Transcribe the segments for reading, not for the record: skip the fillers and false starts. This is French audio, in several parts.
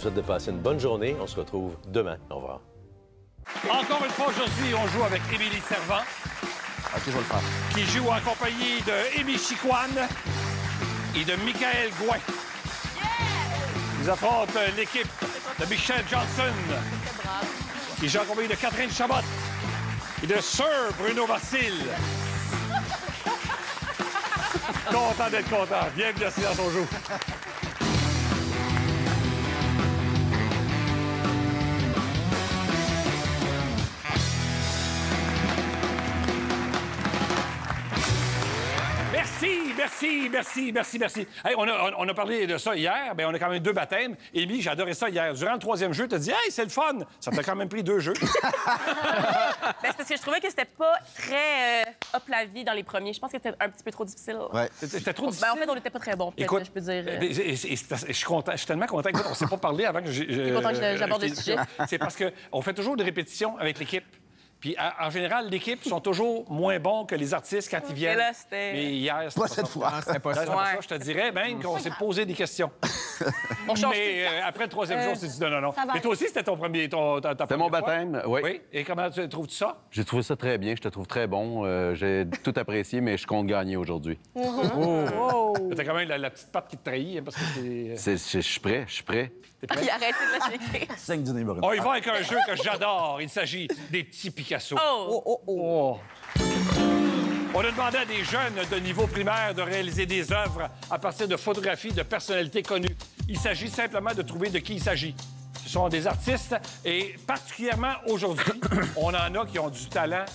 souhaite de passer une bonne journée. On se retrouve demain. Au revoir. Encore une fois, aujourd'hui, on joue avec Émilie Servant. OK, je vais le faire. Qui joue en compagnie de Amy Chicoine et de Michael Gouin. Ils affrontent l'équipe de Michelle Johnson, qui joue en compagnie de Catherine Chabot et de Sir Bruno Marcil. Content d'être content. Bienvenue à Silence on joue. Merci. Hey, on a parlé de ça hier, mais on a quand même 2 baptêmes. Émilie, j'ai adoré ça hier. Durant le 3e jeu, tu as dit « Hey, c'est le fun! » Ça t'a quand même pris 2 jeux. Ben, c'est parce que je trouvais que c'était pas très hop la vie dans les premiers. Je pense que c'était un petit peu trop difficile. Ouais. C'était trop difficile. Ben, en fait, on n'était pas très bons, peut-être, je peux dire. Je suis content. Je suis tellement content. Écoute, on ne s'est pas parlé avant que content que j'aborde le sujet. C'est parce qu'on fait toujours des répétitions avec l'équipe. Puis, en général, l'équipe sont toujours moins bons que les artistes quand ils viennent. Là, c'était... Mais hier, c'était Pas cette fois. C'était pas ça. ça. Je te dirais même qu'on s'est posé des questions. On change Mais après le 3e jour, on s'est dit non. Mais toi aussi, c'était ton premier... C'était mon baptême, oui. Oui. Et comment trouves-tu ça? J'ai trouvé ça très bien, je te trouve très bon. J'ai tout apprécié, mais je compte gagner aujourd'hui. T'as quand même la petite patte qui te trahit, hein, parce que c'est... Je suis prêt. Il a arrêté de la shaker. 5 du numéro. On y va avec un jeu que j'adore. Il s'agit des petits Picasso. Oh! On a demandé à des jeunes de niveau primaire de réaliser des œuvres à partir de photographies de personnalités connues. Il s'agit simplement de trouver de qui il s'agit. Ce sont des artistes et particulièrement aujourd'hui, on en a qui ont du talent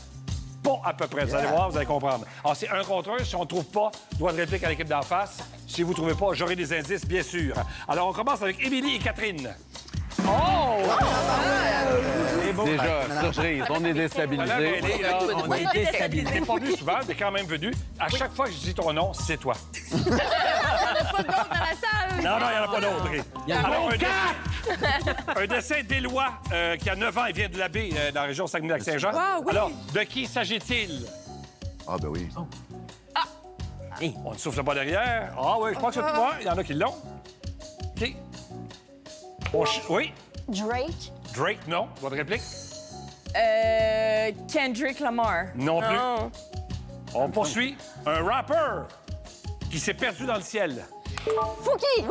pas à peu près. Vous allez voir, vous allez comprendre. Alors, c'est 1 contre 1. Si on ne trouve pas, droit de réplique à l'équipe d'en face. Si vous ne trouvez pas, j'aurai des indices, bien sûr. Alors, on commence avec Émilie et Catherine. Déjà, surprise, on est déstabilisés. On est déstabilisés. T'es pas venu souvent, t'es quand même venu. À chaque fois que je dis ton nom, c'est toi. Il n'y en a pas d'autres dans la salle! Non, il n'y en a pas d'autres. Il y en a Alors, un dessin d'Éloi qui a 9 ans, il vient de l'Abbé, dans la région Saguenay-Lac-Saint-Jean. Alors, de qui s'agit-il? Ah, ben oui. On ne souffle pas derrière. Ah oui, je pense que c'est toi. Il y en a qui l'ont. OK. Oui. Drake, non. Droit de réplique? Kendrick Lamar. Non plus. On poursuit. Un rapper qui s'est perdu dans le ciel. Fouki! Oui!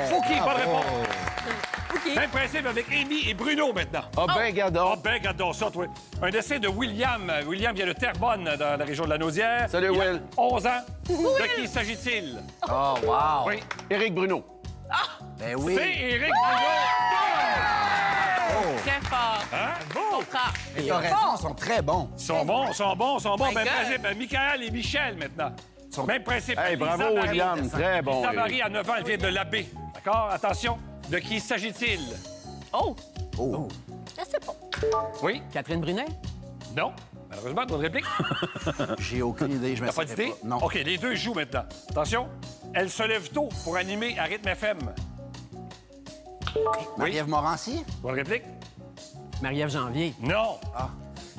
Fouki, bonne réponse. Même principe avec Amy et Bruno maintenant. Ah ben, gadon. Ah ben, regarde ça, toi. Un dessin de William. William vient de Terrebonne, dans la région de la Naudière. Salut, Il a Will. 11 ans. De qui s'agit-il? Oh, wow. Oui. Éric Bruno. Ben oui. C'est Éric Bruno. Très fort. Hein? On prend. Mais t'as raison, ils sont très bons. Ils sont bons. My Même God. principe. Michael et Michel, maintenant. Même principe. Hey, bravo, Lisa Marie. William. Très bon. Lisa Éric. Marie, à 9 ans, elle vient de l'Abbé. D'accord? Attention. De qui s'agit-il? Oh! Oh. Je sais pas. Oui? Catherine Brunet? Non? Malheureusement, ton réplique? J'ai aucune idée, je me T'as pas d'idée? Non. OK, les deux jouent maintenant. Attention. Elle se lève tôt pour animer à Rythme FM. Marie-Ève Morancy? Bonne réplique? Marie-Ève Janvier. Non.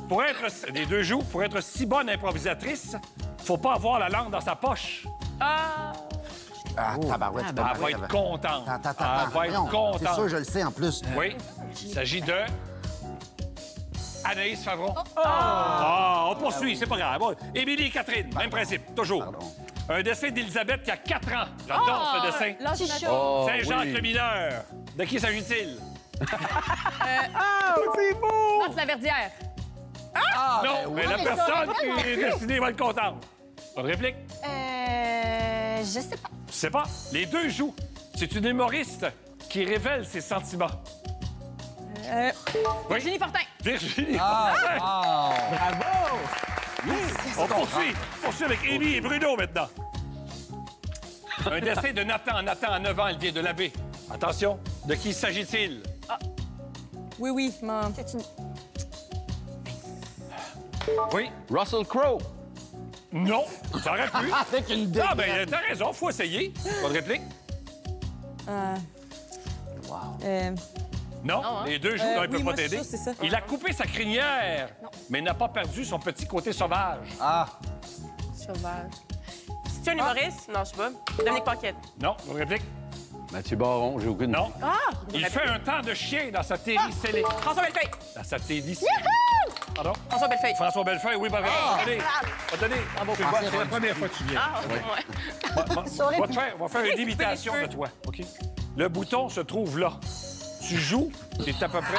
Pour être... Les deux jouent. Pour être si bonne improvisatrice, faut pas avoir la langue dans sa poche. Ah, tabarouette. Elle va être contente. Attends. Elle va être Voyons, contente. C'est sûr, je le sais en plus. Oui. Il s'agit de... Anaïs Favron. On poursuit, c'est pas grave. Bon, Émilie et Catherine, même principe, toujours. Pardon. Un dessin d'Élisabeth qui a 4 ans. J'adore ce dessin. Lâche Oh, Saint-Jacques oui. le mineur. De qui s'agit-il? Marthe Laverdière. Non, mais la personne qui est destinée va être contente. Bonne réplique? Je sais pas. Je sais pas. Les deux jouent. C'est une humoriste qui révèle ses sentiments. Virginie Fortin. Virginie. Bravo! On poursuit. On poursuit avec Élie et Bruno maintenant. Un dessin de Nathan. Nathan, à 9 ans, il vient de l'Abbé. Attention, de qui s'agit-il? Oui, C'est une... Oui? Russell Crowe. Non, ça aurait pu. Avec une Ah, ben, t'as raison, faut essayer. Bonne réplique? Non, les deux jouent, non, ils peuvent pas t'aider. Il a coupé sa crinière, mais n'a pas perdu son petit côté sauvage. Ah, Sauvage. C'est un humoriste? Non, je sais pas. Dominique Paquette. Non, bonne réplique? Mathieu Baron, j'ai aucune... Non. Il fait un temps de chien dans sa télé scellée. François Bellefeuille. Dans sa télé Pardon? François Bellefeuille. François Bellefeuille, oui, bravo. Allez, on va donner. C'est la première fois que tu viens. On va faire une imitation de toi, OK? Le bouton se trouve là. Tu joues, c'est à peu près...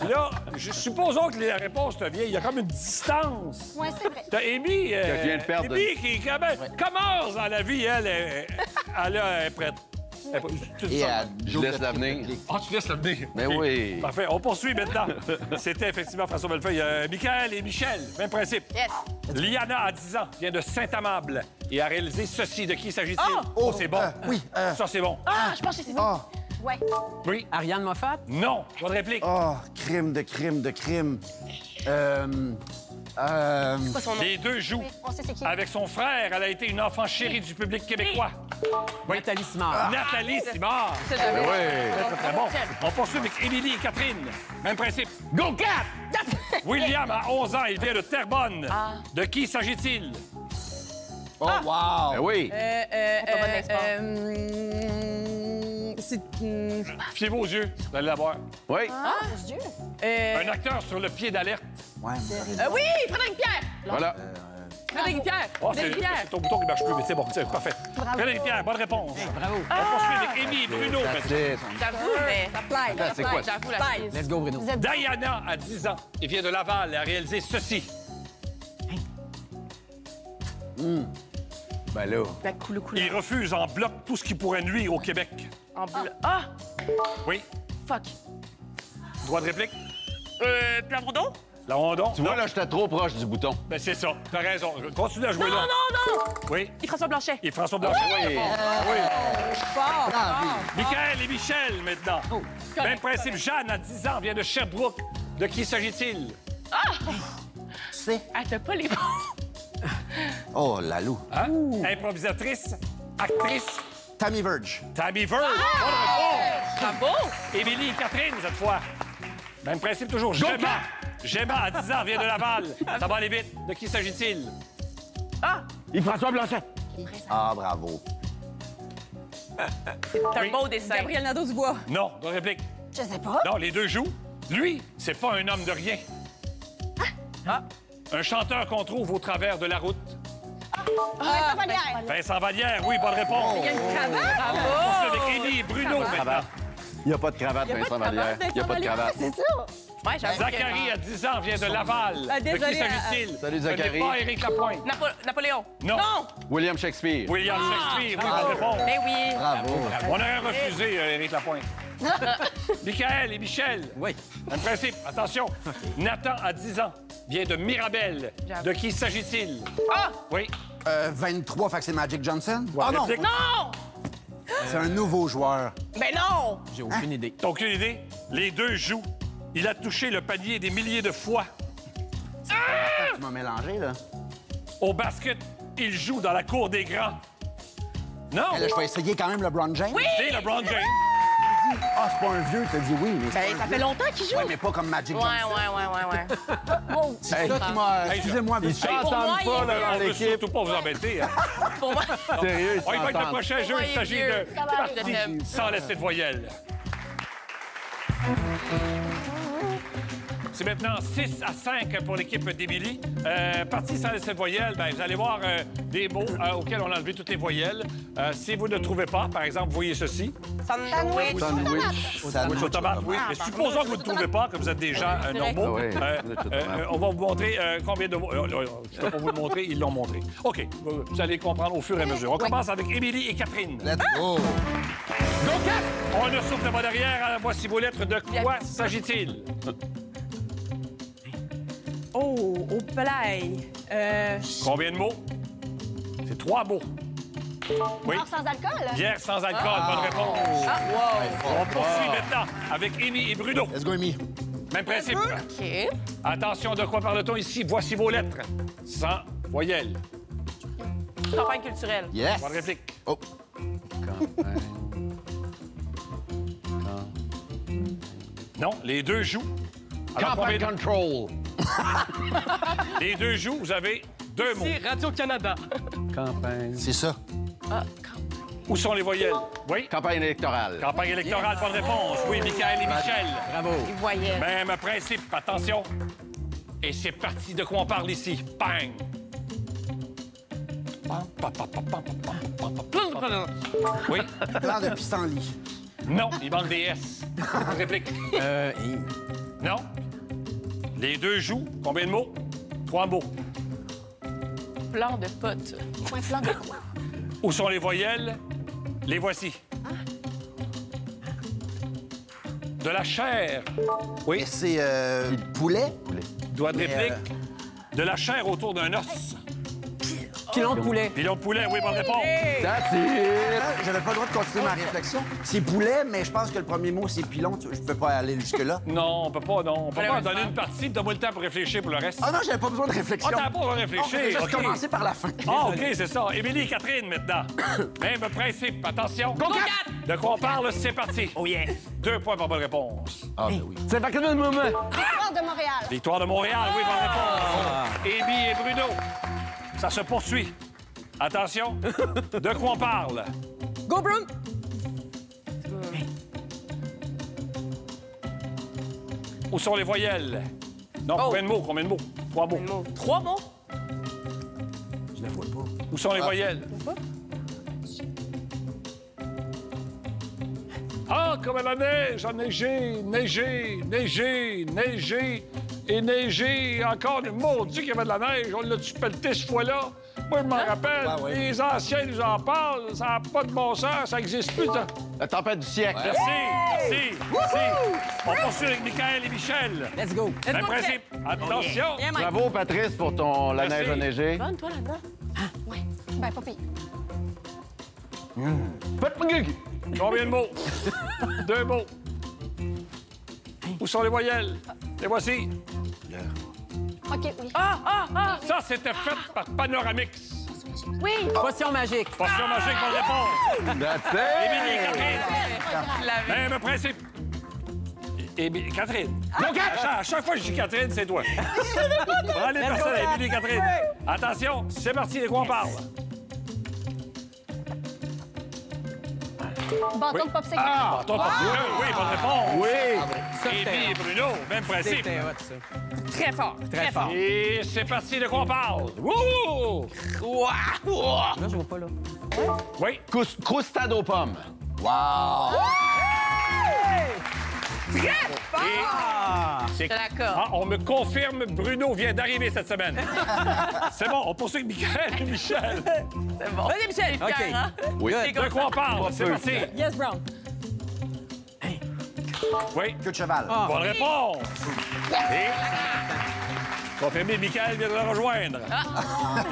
Là, supposons que la réponse te vient. Il y a comme une distance. Oui, c'est vrai. T'as Amy... Qui vient de perdre. Amy qui commence dans la vie, elle est prête. Et Je laisse l'avenir. Ah, tu laisses l'avenir? Mais OK. oui. Parfait. On poursuit maintenant. C'était effectivement François Bellefeuille. Michael et Michel, même principe. Yes. Liana, à 10 ans, vient de Saint-Amable et a réalisé ceci. De qui s'agit-il? Oh, c'est bon. Oui. Ça, c'est bon. Ah, je pense que c'est ça. Oh, Ouais. Oui. Ariane Moffat? Non. Bonne réplique. crime de crime de crime. C'est quoi son nom? Les deux jouent. On sait c'est qui. Avec son frère, elle a été une enfant chérie du public québécois. Nathalie Simard. Nathalie Simard. C'est jamais. Très, très bon. On poursuit avec Émilie et Catherine. Même principe. Go Cat! William a 11 ans. Il vient de Terrebonne. De qui s'agit-il? Oh, wow. Ben oui. Pas bonne export. Fiez-vous aux yeux. Vous allez la voir. Oui. Mon Dieu. Un acteur sur le pied d'alerte. Ouais, Oui, Frédéric Pierre. Voilà. Frédéric Pierre. Oh, c'est Frédéric Pierre. ton bouton qui marche plus, mais c'est bon, c'est parfait. Frédéric Pierre, bonne réponse. Bravo. On poursuit avec Amy et Bruno. That's maintenant. it. J'avoue, mais... Ça fly. C'est quoi? J'avoue, la chemise. Let's go, Bruno. Vous êtes Diana a 10 ans. Il vient de Laval et a réalisé ceci. Ben là. La couleur. Il refuse en bloc tout ce qui pourrait nuire au Québec. En bleu. Ah! Oui. Fuck. Droit de réplique? Pierre Bourdon? La Rondon? Tu vois, là, j'étais trop proche du bouton. Ben, c'est ça. T'as raison. Continue à jouer Non, là. non, non! Oui. Et François Blanchet. Et François Blanchet. Oui. Oui. fort. Michael et Michel, maintenant. Même principe. Jeanne, à 10 ans, vient de Sherbrooke. De qui s'agit-il? C'est. Ah, t'as pas les bons. Oh, la loup. Hein? Improvisatrice, actrice, Tammy Verge. Tammy Verge. Bonne réponse. Bravo! Émilie et Catherine, cette fois. Même principe toujours. Gemma. Gemma, à 10 ans, vient de Laval. Ça va aller vite. De qui s'agit-il? Yves-François Blanchet. Ah, bravo. C'est un beau dessin. Gabriel Nadeau-Dubois. Non, bonne réplique. Je sais pas. Non, les deux jouent. Lui, c'est pas un homme de rien. Un chanteur qu'on trouve au travers de la route. Vincent Vallière. Vincent Vallière, oui, bonne réponse. Il y a une cravate. On poursuit avec Élie et Bruno maintenant. Cravate. Il n'y a pas de cravate, Il y a pas Vincent de Vallière. cravate, Il n'y a pas de Vincent cravate. C'est ça. Ouais, j'avoue. Zachary, à 10 ans, vient de Laval. Ah, De qui désolé, s'agit-il? Salut, Ce n'est Zachary. pas Éric Lapointe. Napoléon. Non. William Shakespeare. William Shakespeare, oui, bonne réponse. Mais oui. Bravo. On aurait refusé Éric Lapointe. Michael et Michel. Oui. Un principe, attention. Nathan, à 10 ans, vient de Mirabel. De qui s'agit-il? Oui. 23, fait que c'est Magic Johnson. Bonne Ah non, réplique. Non! c'est un nouveau joueur. Mais non! J'ai aucune idée. T'as aucune idée? Les deux jouent. Il a touché le panier des milliers de fois. Tu m'as mélangé, là. Au basket, il joue dans la cour des grands. Non, Eh, là, je vais essayer quand même LeBron James. Oui! c'est LeBron James. Ah, c'est pas un vieux, t'as dit oui, mais c'est Ben, pas un ça vieux. fait longtemps qu'il joue. Ouais, mais pas comme Magic Ouais, Johnson. ouais. C'est ça qui m'a... Excusez-moi, mais Ils Pour moi, s'entendent il est pas, vieux. là, On dans veut l'équipe. surtout pas vous embêter. Hein. Pour moi, Sérieux, ils On y va avec le s'entendent. prochain jeu. Il s'agit de Ça va aller. je t'aime. sans laisser de voyelle. C'est maintenant 6 à 5 pour l'équipe d'Émilie. Partie sans laisser de voyelle, ben, vous allez voir des mots auxquels on a enlevé toutes les voyelles. Si vous ne trouvez pas, par exemple, vous voyez ceci. Sandwich. Sandwich. Sandwich aux tomates, oui. Mais supposons que vous ne trouvez pas, que vous êtes des gens normaux. Ah oui, sandwich aux tomates. On va vous montrer combien de mots. Je ne peux pas vous le montrer, ils l'ont montré. OK, vous allez comprendre au fur et à mesure. On commence avec Émilie et Catherine. Let's go! On ne souffle pas derrière. Voici vos lettres. De quoi s'agit-il? Oh, au play. Combien de mots? C'est 3 mots. Oui. Mort sans alcool. Bière sans alcool, bonne réponse. On poursuit maintenant avec Amy et Bruno. Let's go, Amy. Même principe. OK. Attention, de quoi parle-t-on ici? Voici vos lettres. Sans voyelle. Campagne culturelle. Yes! Bonne réplique. Oh, Non, les deux jouent. Alors, Campagne combien de- Control. Les deux jouent, vous avez 2 mots. Radio-Canada. Campagne. c'est ça. Où sont les voyelles? Oui. Campagne électorale. Campagne électorale, bonne réponse. Oui, Michael et Michel. Bravo. Les voyelles. Même principe, attention. Et c'est parti. De quoi on parle ici? Bang! Oui? Plan de pissenlit. Non, il manque des S. Réplique. Non. Les deux jouent. Combien de mots? 3 mots. Plan de pote. Un plan de quoi? Où sont les voyelles? Les voici. De la chair. Oui. Et c'est poulet. Doigt de Mais, réplique. De la chair autour d'un os. Pilon de poulet. Pilon de poulet, oui, bonne réponse. That's it! J'avais pas le droit de continuer ma réflexion. C'est poulet, mais je pense que le premier mot, c'est pilon. Je peux pas aller jusque-là. Non, on peut pas, non. On peut pas en Malheureusement. donner une partie, donne-moi le temps pour réfléchir pour le reste. Ah non, j'avais pas besoin de réflexion. Ah, t'as pas besoin de Non, réfléchir. j'ai juste OK. commencé par la fin. Ah, OK, c'est ça. Émilie et Catherine, maintenant. Même principe. Attention. De quoi on parle? C'est parti. Oh yeah. 2 points pour bonne réponse. Ah, ben oui. C'est pas que le moment. Victoire de Montréal. Victoire de Montréal, oui, bonne réponse. Émi et Bruno. Ça se poursuit. Attention. De quoi on parle? Go, Broom! Où sont les voyelles? Non, combien de mots? Combien de mots? 3 mots. 3 mots? Je la vois pas. Où sont les voyelles? Ah, comme à la neige, a neigé, neigé, neigé, neigé et neigé. Encore, mon Dieu, qu'il y avait de la neige. On l'a-tu pelleté ce fois-là? Moi, je m'en rappelle. Ah, oui. Les anciens nous en parlent. Ça n'a pas de bon sens. Ça n'existe plus. Ça. La tempête du siècle. Merci, merci, merci. On poursuit avec Michael et Michel. Let's go. Let's Même go, principe. Attention. Bien, Mike. Bravo, Patrice, pour ton La Merci. neige a neigé. Bonne, toi, là-dedans. Ouais. Ben, pas pire. Combien de mots? 2 mots. Où sont les voyelles? Les voici. OK, oui. Ça, c'était fait par Panoramix. Oui. Potion magique. Potion magique, bonne réponse. That's it! Émilie et Catherine. Tu l'avais. Même principe. Catherine. À chaque fois que je dis Catherine, c'est toi. Prends les personnes, Émilie et Catherine. Attention, c'est parti, de quoi on parle? Bâton de popsicle. Ah, toi, oui, bonne réponse. Oui! Émilie et Bruno, même principe. C'était hot, ça. Très fort. Très fort. Et c'est parti, de quoi on parle? Wouhou! Là, je vois pas, là. Oui. Croustade aux pommes. C'est D'accord. Ah, on me confirme, Bruno vient d'arriver cette semaine. C'est bon, on poursuit avec Michael et Michel. C'est bon. Vas-y, Michel, il est fier, OK. hein? Oui. De quoi on parle? C'est parti. Yes, Brown. Oui. Queue de cheval. Bonne réponse. Et... Confirmé, Michael vient de le rejoindre.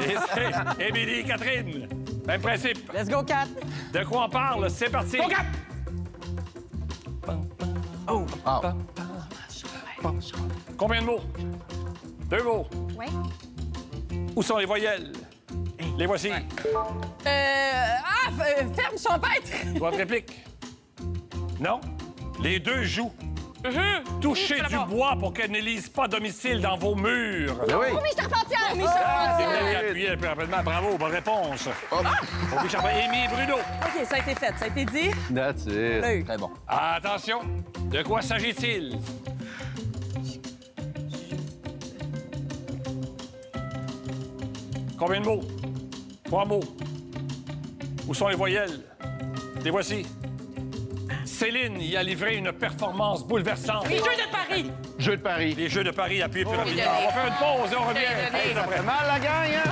Et c'est Émilie et Catherine. Même principe. Let's go, Kat. De quoi on parle? C'est parti. Combien de mots? 2 mots. Oui. Où sont les voyelles? Les voici. Ferme champêtre. Doigt de réplique. Non? Les deux jouent. Touchez du bois pour qu'elle n'élise pas domicile dans vos murs. Ben oui! Oui, Charpentière. Oui, C'est Charpentière. bien appuyé le plus rapidement. Bravo, bonne réponse. Émi et Bruno. OK, ça a été fait. Ça a été dit. That's it. Là. Très bon. Attention, de quoi s'agit-il? Combien de mots? 3 mots. Où sont les voyelles? Les voici. Céline y a livré une performance bouleversante. Les Jeux de Paris. Jeu de Paris. Les Jeux de Paris, appuyez plus rapidement. donné. On va faire une pause et on revient. Bien donné. Après. Mal la gang, hein?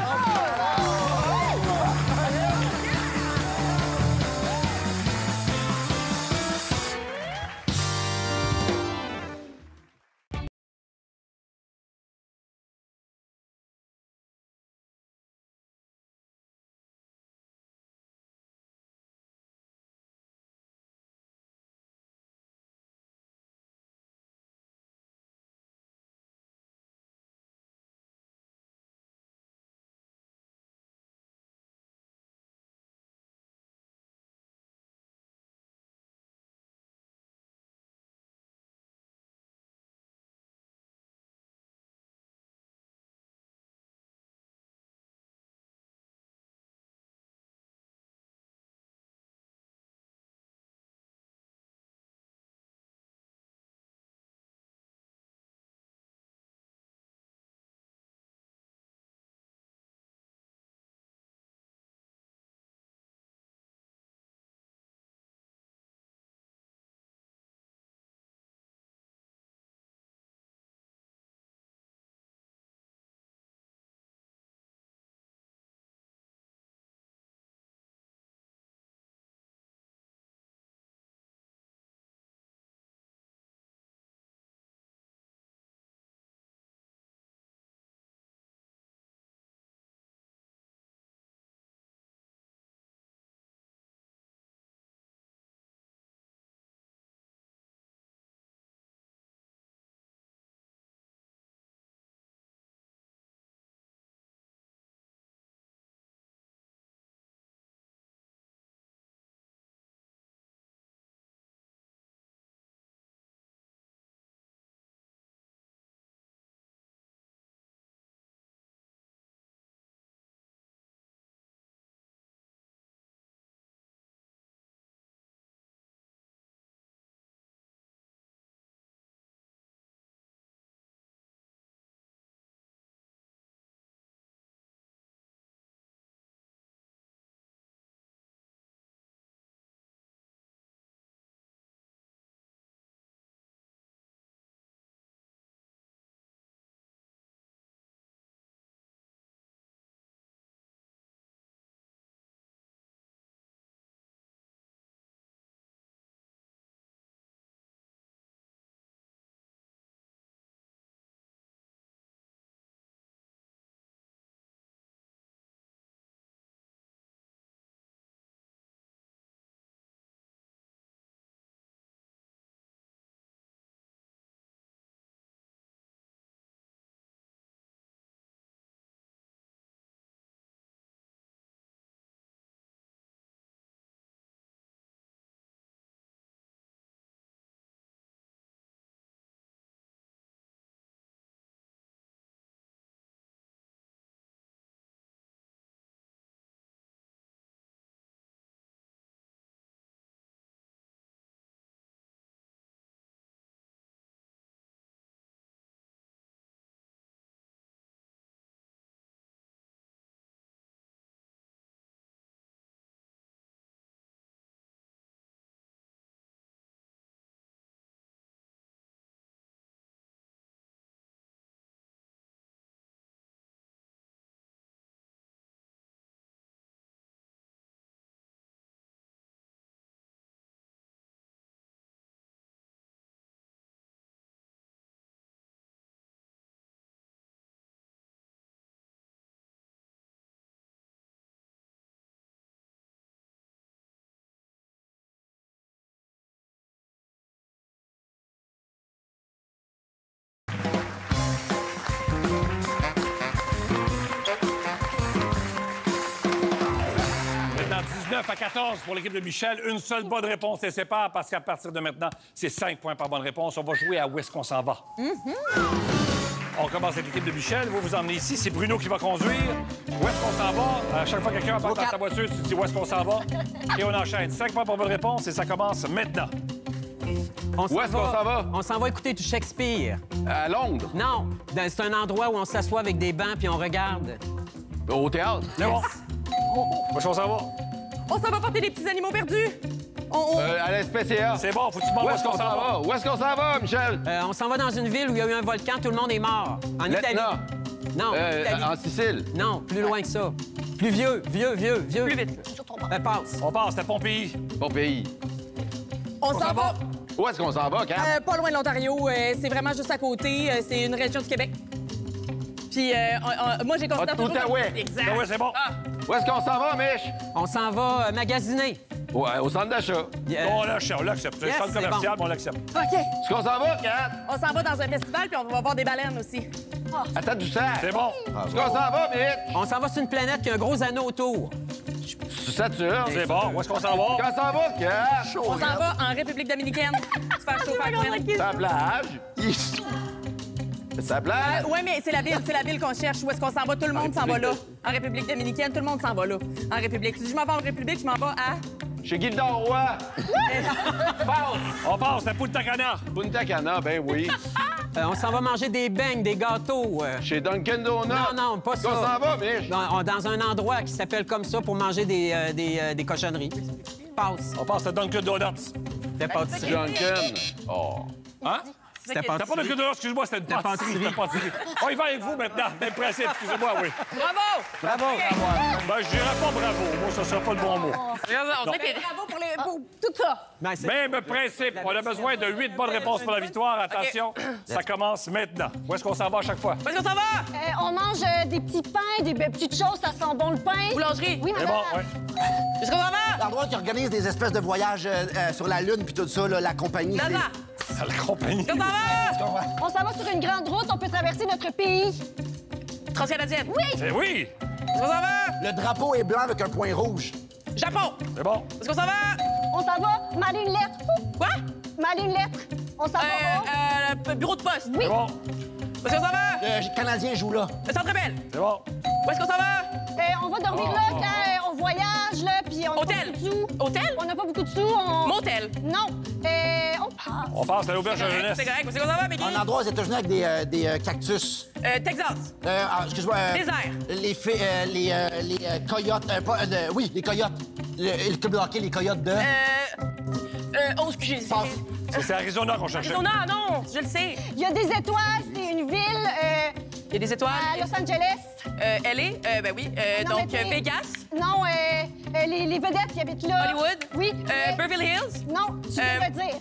19 à 14 pour l'équipe de Michel. Une seule bonne réponse les sépare parce qu'à partir de maintenant, c'est 5 points par bonne réponse. On va jouer à Où est-ce qu'on s'en va? On commence avec l'équipe de Michel. Vous vous emmenez ici. C'est Bruno qui va conduire. Où est-ce qu'on s'en va? À chaque fois que quelqu'un embarque dans ta voiture, tu dis où est-ce qu'on s'en va? Et on enchaîne. 5 points par bonne réponse et ça commence maintenant. Où est-ce qu'on s'en va? On s'en va écouter du Shakespeare. À Londres? Non, c'est un endroit où on s'assoit avec des bancs puis on regarde. Au théâtre? C'est bon. Où est-ce qu'on s'en va? On s'en va porter des petits animaux perdus. On... À la SPCA. C'est bon. Faut que tu demandes Où est-ce qu'on s'en va? Où est-ce qu'on s'en va, Michel? On s'en va dans une ville où il y a eu un volcan, tout le monde est mort. En Italie. L'Etna. Non, Italie. En Sicile. Non, plus loin que ça. Plus vieux. Plus vite. Passe. On passe. C'était Pompéi. Bon pays. On s'en va Où est-ce qu'on s'en va, Kat? pas loin de l'Ontario. C'est vraiment juste à côté. C'est une région du Québec. Puis moi, j'ai considéré toujours... Outaouais. Exact. Ah ouais, c'est bon. Où est-ce qu'on s'en va, Mich? On s'en va magasiner. Ouais, au centre d'achat. On l'accepte. C'est Yes, le centre c'est commercial, bon. mais on l'accepte. OK. Est-ce qu'on s'en va, Kat? On s'en va dans un festival, puis on va voir des baleines aussi. Attends du sac. C'est bon. Est-ce qu'on s'en va, Mich? On s'en va sur une planète qui a un gros anneau autour. Sur Saturne. C'est bon. Où est-ce qu'on s'en va? Qu'on s'en va, Kat? On s'en va en République dominicaine. Se faire chauffer à Gwen. C'est la plage. C'est la plage. Oui, mais c'est la ville qu'on cherche. Où est-ce qu'on s'en va? Tout le monde s'en va là. En République dominicaine, tout le monde s'en va là. En République. Si je m'en vais en République, je m'en vais à... Chez Gilda Roy. On passe. C'était Punta Cana. Punta Cana, ben oui. On s'en va manger des beignes, des gâteaux. Chez Dunkin' Donuts. Non, pas Est-ce qu'on ça. s'en va, Mich? Dans un endroit qui s'appelle comme ça pour manger des cochonneries. Passe. On passe à Dunkin' Donuts. C'était pas de Dunkin'. Oh. Hein? C'était pas T'as pas Dunkin' Donuts, excuse-moi, c'était une pâtisserie. C'était une pâtisserie. On y va avec vous maintenant. Même principe, excusez-moi, oui. Bravo! Bravo. Ben, je dirais pas bravo. Moi, ça sera pas le bon mot. Bravo pour tout ça. Ben, c'est- Même principe. On a besoin de 8 bonnes réponses pour la victoire. Attention, ça commence maintenant. Où est-ce qu'on s'en va à chaque fois? Où est-ce qu'on s'en va? On mange des petits pains, des petites choses, ça sent bon le pain. Boulangerie. Oui, C'est madame. bon, oui. Où est-ce qu'on s'en va? L'endroit qui organise des espèces de voyages sur la Lune puis tout ça, là, la compagnie. c'est- NASA. À la compagnie. Où est-ce qu'on s'en va? On s'en va sur une grande route, on peut traverser notre pays. Transcanadienne. Oui! C'est oui. Où est-ce qu'on s'en va? Le drapeau est blanc avec un point rouge. Japon. C'est bon. Où est-ce qu'on s'en va? On s'en va, m'aller une lettre. Quoi? M'aller une lettre. On s'en va. Bureau de poste. Oui. C'est bon. Où est-ce qu'on s'en va? Le Canadien joue là. Le Centre Bell. C'est bon. Où est-ce qu'on s'en va? On va dormir là quand on voyage, là, puis on n'a pas Hôtel. beaucoup de sous. Hôtel? On n'a pas beaucoup de sous, on... Motel. Non. On passe. On passe à l'auberge de jeunesse. C'est correct. Où est-ce qu'on s'en va, Meggy? Un endroit aux États-Unis avec des cactus. Texas. Excuse-moi. Désert. Les coyotes. Oui, les coyotes. Le club de hockey, les coyotes de. Oh, excusez. Passe. C'est Arizona qu'on cherchait. Arizona, non, je le sais. Il y a des étoiles, c'est une ville Il y a des étoiles. à Los Angeles. LA, ben oui. Non, Donc, mais t'es- Vegas, Non, les vedettes qui habitent là. Hollywood. Oui. Beverly Hills. Non, tu peux le dire.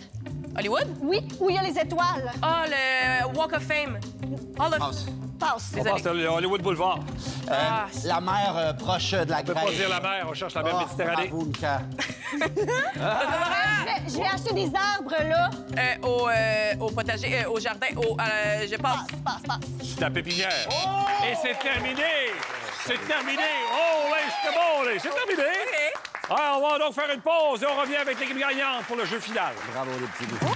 Hollywood. Oui, où il y a les étoiles. Ah, le Walk of Fame. Hall of... Passe. Passe. On passe à Hollywood Boulevard. La mer proche de la On peut pas Grèce. dire la mer, on cherche la mer Méditerranée. Bravo, Mika. Je vais acheter des arbres là. Au potager, au jardin, je passe. Passe. La pépinière. Et c'est terminé! C'est terminé! Oh, oui, c'était bon, là! C'est terminé! OK. Alors, on va donc faire une pause et on revient avec l'équipe gagnante pour le jeu final. Bravo, les petits loups.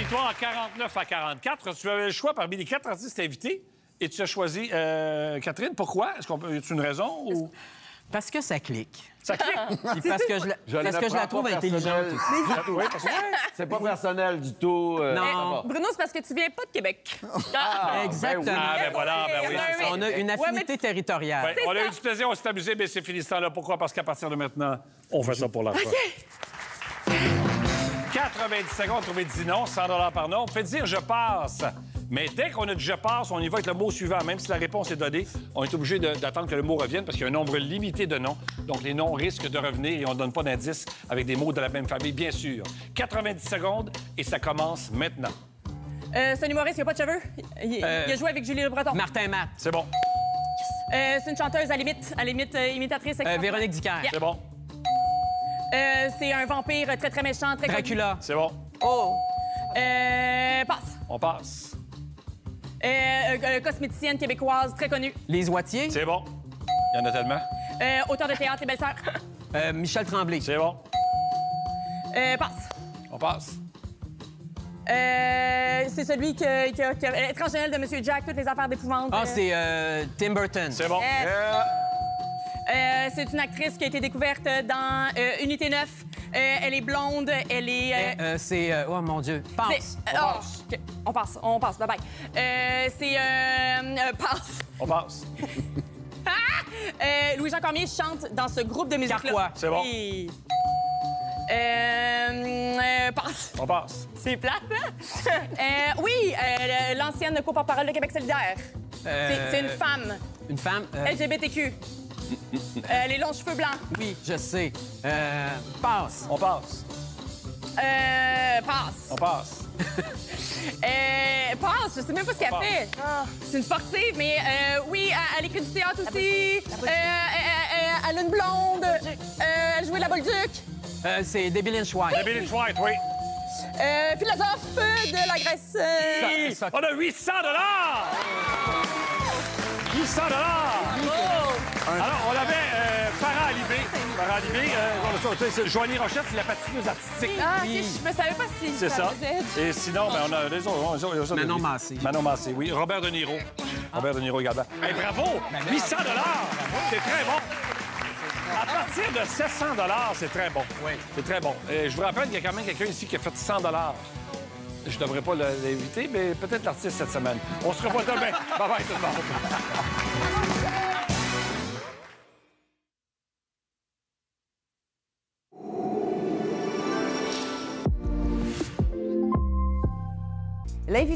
victoire 49-44. Tu avais le choix parmi les 4 artistes invités et tu as choisi Catherine. Pourquoi? Est-ce qu'on peut... Y a une raison? Ou... Parce que ça clique. Ça clique? Puis parce que je la trouve intelligente aussi. Oui, parce que... C'est pas personnel du tout. Non. Bruno, c'est parce que tu viens pas de Québec. Exactement. Ah, ben voilà, ben oui, c'est ça. On a une affinité territoriale. Ben, on a eu du plaisir, on s'est amusé, mais c'est fini ce temps-là. Pourquoi? Parce qu'à partir de maintenant, on fait ça pour l'argent. 90 secondes, trouver 10 noms, 100 $ par nom. On fait dire « je passe ». Mais dès qu'on a dit « je passe », on y va avec le mot suivant. Même si la réponse est donnée, on est obligé d'attendre que le mot revienne parce qu'il y a un nombre limité de noms. Donc, les noms risquent de revenir et on ne donne pas d'indice avec des mots de la même famille, bien sûr. 90 secondes et ça commence maintenant. C'est un humoriste, il a pas de cheveux. Il a joué avec Julie Le Breton. Martin Matt. C'est bon. C'est une chanteuse à limite imitatrice. Véronique Dicker. C'est bon. C'est un vampire très, très méchant, très Dracula. C'est bon. Oh. Passe. On passe. Cosméticienne québécoise très connue. Les Oitiers. C'est bon. Il y en a tellement. Auteur de théâtre, Les Belles-Sœurs. Michel Tremblay. C'est bon. Passe. On passe. C'est celui qui a l'étrange Noël de M. Jack, toutes les affaires d'épouvante. Ah, c'est Tim Burton. C'est bon. C'est une actrice qui a été découverte dans Unité 9. Elle est blonde, elle est... C'est... oh, mon Dieu. Passe. On passe. On passe. Bye-bye. C'est... passe. On passe. Louis-Jean Cormier chante dans ce groupe de musique-là. Carquois. C'est bon. Et... passe. On passe. C'est plate, hein? Oui, l'ancienne co-porte-parole de Québec solidaire. C'est une femme. Une femme. LGBTQ. Les longs cheveux blancs. Oui, je sais. Passe. On passe. Passe. On passe. Passe, je sais même pas ce qu'elle Passe. fait. C'est une sportive, mais oui, elle écrit du théâtre aussi. Elle a une blonde. Elle jouait la Bolduc. C'est Debbie Lynch White. Debbie Lynch White, oui. Philosophe de la Grèce. On a 800 $! 800 $! Alors, on avait Farah Alibé. Farah Alibé, c'est Joanie Rochette, c'est la patineuse artistique. Ah, OK, je me savais pas si C'est ça. faisait. Et sinon, ben, on a les autres. Manon Massé. Manon Massé, oui. Robert De Niro. Robert De Niro également. Hey, bravo! 800 $! C'est très bon. À partir de 700 $, c'est très bon. Oui. C'est très bon. Je vous rappelle qu'il y a quand même quelqu'un ici qui a fait 100 $. Je ne devrais pas l'inviter, mais peut-être l'artiste cette semaine. On se revoit demain. Bye-bye tout le monde. L'invité